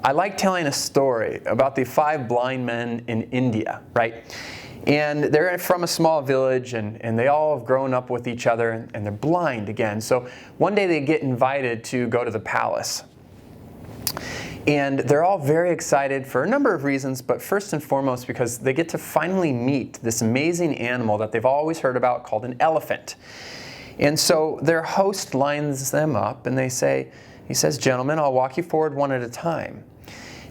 I like telling a story about the 5 blind men in India, right? And they're from a small village, and they all have grown up with each other, and they're blind again. So one day they get invited to go to the palace. And they're all very excited for a number of reasons, but first and foremost because they get to finally meet this amazing animal that they've always heard about called an elephant. And so their host lines them up, and he says, "Gentlemen, I'll walk you forward one at a time."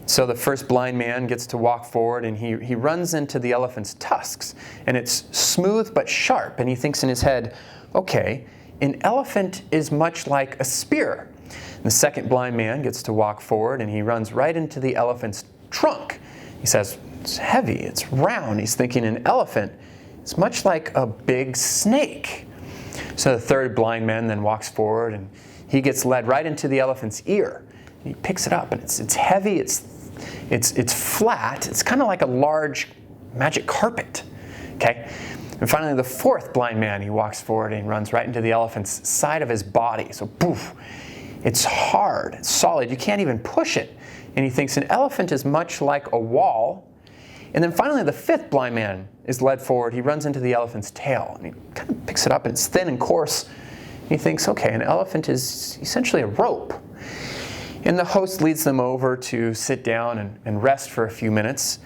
So the first blind man gets to walk forward, and he runs into the elephant's tusks. And it's smooth but sharp, and he thinks in his head, okay, an elephant is much like a spear. The second blind man gets to walk forward, and he runs right into the elephant's trunk. He says, it's heavy, it's round. He's thinking an elephant is much like a big snake. So the third blind man then walks forward, and he gets led right into the elephant's ear. He picks it up, and it's heavy, it's flat, it's kind of like a large magic carpet. Okay? And finally, the fourth blind man, he walks forward and he runs right into the elephant's side of his body. So poof. It's hard, it's solid, you can't even push it. And he thinks an elephant is much like a wall. And then finally the fifth blind man is led forward. He runs into the elephant's tail, and he kind of picks it up, and it's thin and coarse. And he thinks, okay, an elephant is essentially a rope. And the host leads them over to sit down and rest for a few minutes.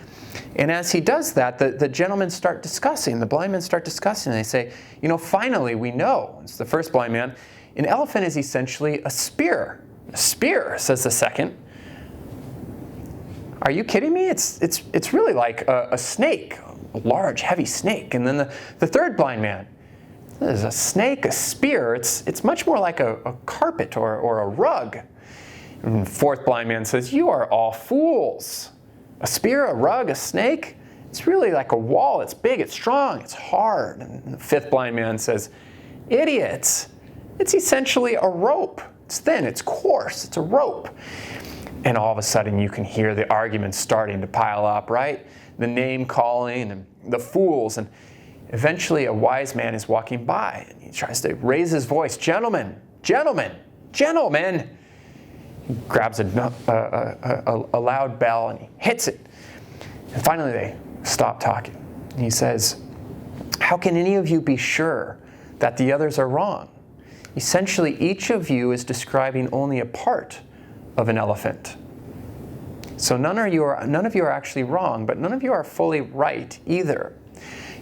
And as he does that, the gentlemen start discussing, the blind men start discussing. They say, finally we know, it's the first blind man, an elephant is essentially a spear. A spear, says the second. Are you kidding me? It's really like a snake, a large, heavy snake. And then the third blind man, there's a snake, a spear. It's much more like a carpet or a rug. And the fourth blind man says, you are all fools. A spear, a rug, a snake? It's really like a wall. It's big, it's strong, it's hard. And the fifth blind man says, idiots. It's essentially a rope. It's thin, it's coarse, it's a rope. And all of a sudden you can hear the arguments starting to pile up, right? The name calling and the fools. And eventually a wise man is walking by, and he tries to raise his voice, gentlemen, gentlemen, gentlemen. He grabs a loud bell and he hits it. And finally they stop talking. And he says, how can any of you be sure that the others are wrong? Essentially, each of you is describing only a part of an elephant. So none of you are actually wrong, but none of you are fully right either.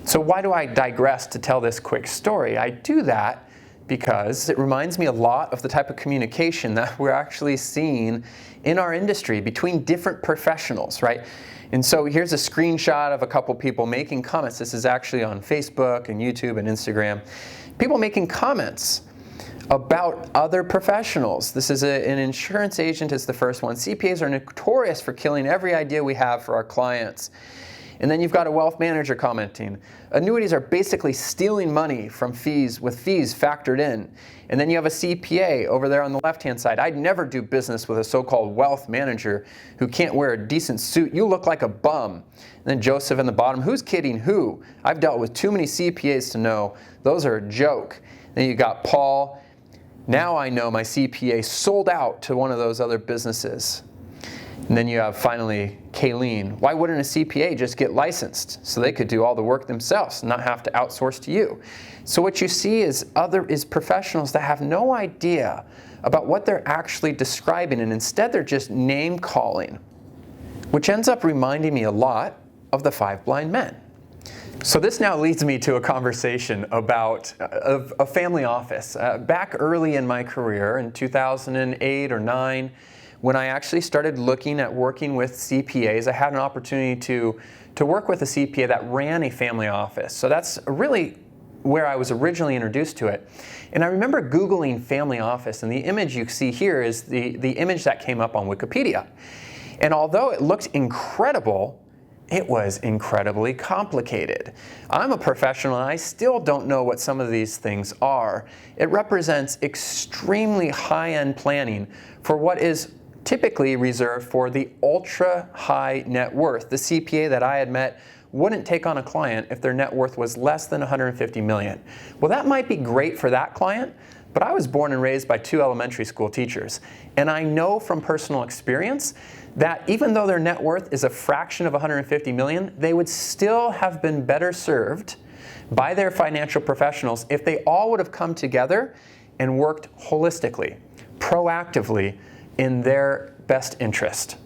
So why do I digress to tell this quick story? I do that because it reminds me a lot of the type of communication that we're actually seeing in our industry between different professionals, right? And so here's a screenshot of a couple people making comments. This is actually on Facebook and YouTube and Instagram. People making comments about other professionals. This is an insurance agent is the first one. CPAs are notorious for killing every idea we have for our clients. And then you've got a wealth manager commenting, annuities are basically stealing money from fees with fees factored in. And then you have a CPA over there on the left-hand side. I'd never do business with a so-called wealth manager who can't wear a decent suit. You look like a bum. And then Joseph in the bottom, who's kidding who? I've dealt with too many CPAs to know. Those are a joke. Then you got Paul. Now I know my CPA sold out to one of those other businesses. And then you have finally Kayleen. Why wouldn't a CPA just get licensed so they could do all the work themselves and not have to outsource to you? So what you see is professionals that have no idea about what they're actually describing, and instead they're just name calling, which ends up reminding me a lot of the 5 blind men. So this now leads me to a conversation about a family office. Back early in my career, in 2008 or 9, when I actually started looking at working with CPAs, I had an opportunity to work with a CPA that ran a family office. So that's really where I was originally introduced to it. And I remember Googling family office, and the image you see here is the image that came up on Wikipedia. And although it looked incredible, it was incredibly complicated. I'm a professional and I still don't know what some of these things are. It represents extremely high-end planning for what is typically reserved for the ultra high net worth. The CPA that I had met wouldn't take on a client if their net worth was less than $150 million. Well, that might be great for that client, but I was born and raised by 2 elementary school teachers. And I know from personal experience that even though their net worth is a fraction of 150 million, they would still have been better served by their financial professionals if they all would have come together and worked holistically, proactively, in their best interest.